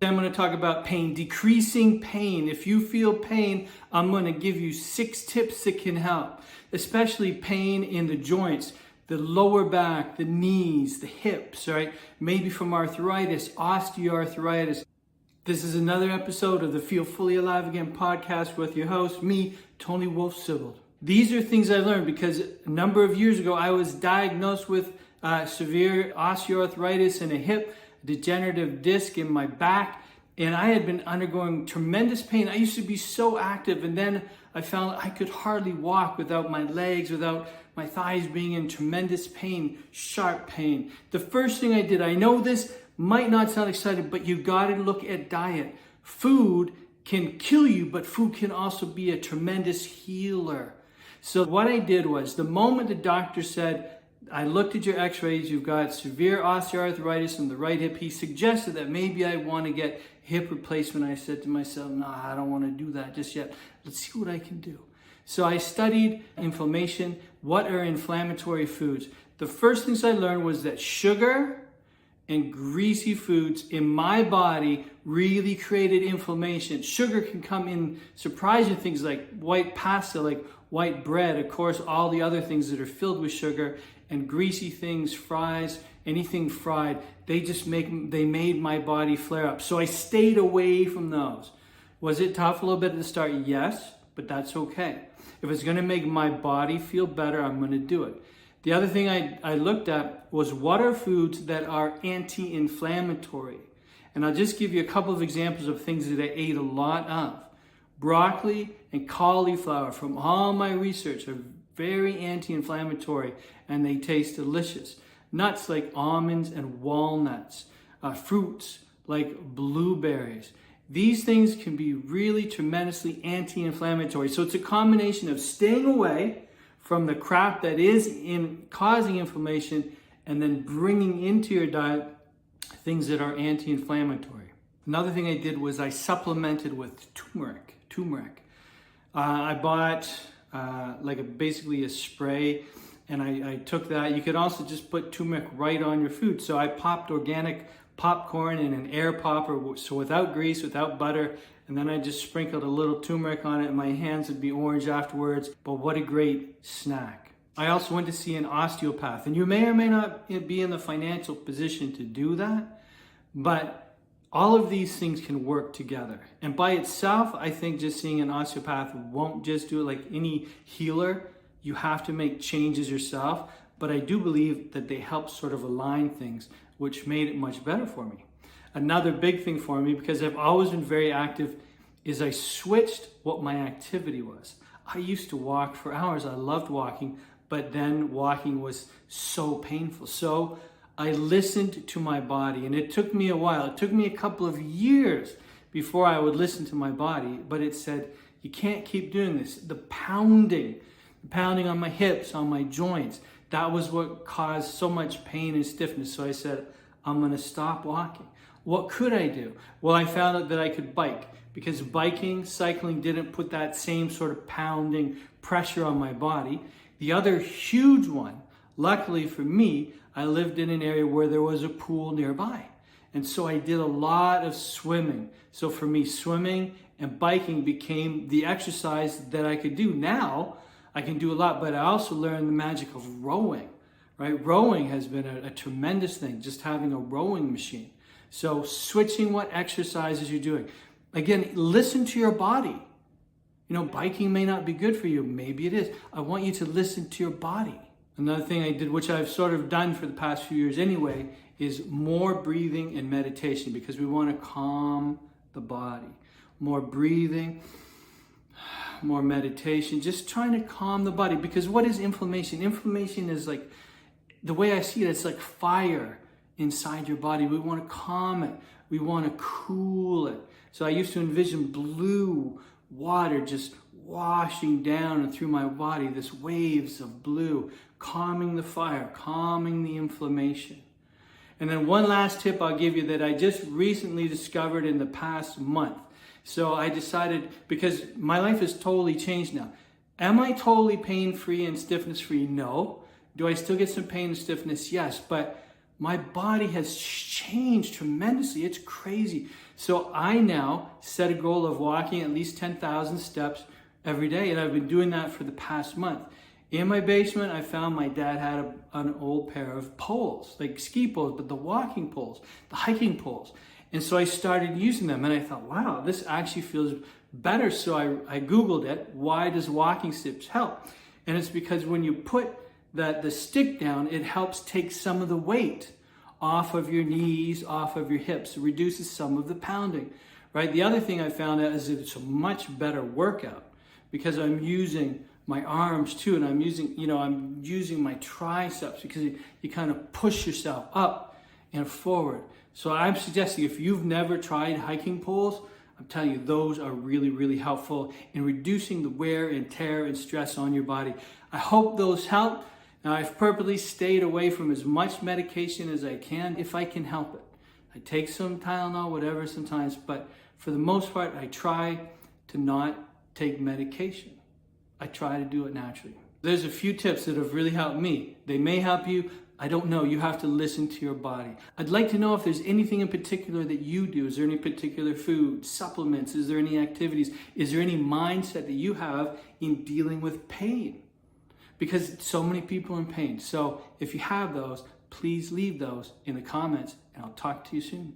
I'm going to talk about pain, decreasing pain. If you feel pain, I'm going to give you 6 tips that can help, especially pain in the joints, the lower back, the knees, the hips, right? Maybe from arthritis, osteoarthritis. This is another episode of the Feel Fully Alive Again podcast with your host, me, Tony Wolf-Sibbald. These are things I learned because a number of years ago, I was diagnosed with severe osteoarthritis in a hip, degenerative disc in my back, and I had been undergoing tremendous pain. I used to be so active, and then I found I could hardly walk without my legs, without my thighs being in tremendous pain, sharp pain. The first thing I did, I know this might not sound exciting, but you gotta look at diet. Food can kill you, but food can also be a tremendous healer. So what I did was, the moment the doctor said, I looked at your x-rays, you've got severe osteoarthritis in the right hip. He suggested that maybe I want to get hip replacement. I said to myself, no, I don't want to do that just yet. Let's see what I can do. So I studied inflammation. What are inflammatory foods? The first things I learned was that sugar and greasy foods in my body really created inflammation. Sugar can come in surprising things like white pasta, like white bread, of course, all the other things that are filled with sugar, and greasy things, fries, anything fried, they made my body flare up. So I stayed away from those. Was it tough a little bit at the start? Yes, but that's okay. If it's gonna make my body feel better, I'm gonna do it. The other thing I looked at was what are foods that are anti-inflammatory? And I'll just give you a couple of examples of things that I ate a lot of. Broccoli and cauliflower, from all my research, are very anti-inflammatory and they taste delicious. Nuts like almonds and walnuts, fruits like blueberries. These things can be really tremendously anti-inflammatory. So it's a combination of staying away from the crap that is causing inflammation and then bringing into your diet things that are anti-inflammatory. Another thing I did was I supplemented with turmeric. I bought basically a spray, and I took that. You could also just put turmeric right on your food. So I popped organic popcorn in an air popper, so without grease, without butter, and then I just sprinkled a little turmeric on it, and my hands would be orange afterwards. But what a great snack. I also went to see an osteopath, and you may or may not be in the financial position to do that, but all of these things can work together. And by itself, I think just seeing an osteopath won't just do it. Like any healer. You have to make changes yourself. But I do believe that they help sort of align things, which made it much better for me. Another big thing for me, because I've always been very active, is I switched what my activity was. I used to walk for hours. I loved walking, but then walking was so painful. So I listened to my body, and it took me a while. It took me a couple of years before I would listen to my body, but it said, you can't keep doing this. The pounding on my hips, on my joints, that was what caused so much pain and stiffness. So I said, I'm gonna stop walking. What could I do? Well, I found out that I could bike, because cycling didn't put that same sort of pounding pressure on my body. The other huge one, luckily for me, I lived in an area where there was a pool nearby. And so I did a lot of swimming. So for me, swimming and biking became the exercise that I could do. Now, I can do a lot, but I also learned the magic of rowing, right? Rowing has been a tremendous thing, just having a rowing machine. So switching what exercises you're doing. Again, listen to your body. You know, biking may not be good for you. Maybe it is. I want you to listen to your body. Another thing I did, which I've sort of done for the past few years anyway, is more breathing and meditation, because we want to calm the body. More breathing, more meditation, just trying to calm the body. Because what is inflammation? Inflammation is like, the way I see it, it's like fire inside your body. We want to calm it. We want to cool it. So I used to envision blue water just washing down and through my body, this waves of blue, calming the fire, calming the inflammation. And then one last tip I'll give you that I just recently discovered in the past month. So I decided, because my life has totally changed now. Am I totally pain-free and stiffness-free? No. Do I still get some pain and stiffness? Yes. But my body has changed tremendously. It's crazy. So I now set a goal of walking at least 10,000 steps every day, and I've been doing that for the past month. In my basement, I found my dad had an old pair of poles, like ski poles, but the walking poles, the hiking poles. And so I started using them, and I thought, wow, this actually feels better. So I Googled it. Why does walking sticks help? And it's because when you put the stick down, it helps take some of the weight off of your knees, off of your hips. It reduces some of the pounding, right? The other thing I found out is that it's a much better workout because I'm using my arms too, and I'm using my triceps because you kind of push yourself up and forward. So I'm suggesting if you've never tried hiking poles, I'm telling you, those are really, really helpful in reducing the wear and tear and stress on your body. I hope those help. Now, I've purposely stayed away from as much medication as I can if I can help it. I take some Tylenol, whatever, sometimes, but for the most part, I try to not take medication. I try to do it naturally. There's a few tips that have really helped me. They may help you. I don't know. You have to listen to your body. I'd like to know if there's anything in particular that you do. Is there any particular food, supplements? Is there any activities? Is there any mindset that you have in dealing with pain? Because so many people are in pain. So if you have those, please leave those in the comments, and I'll talk to you soon.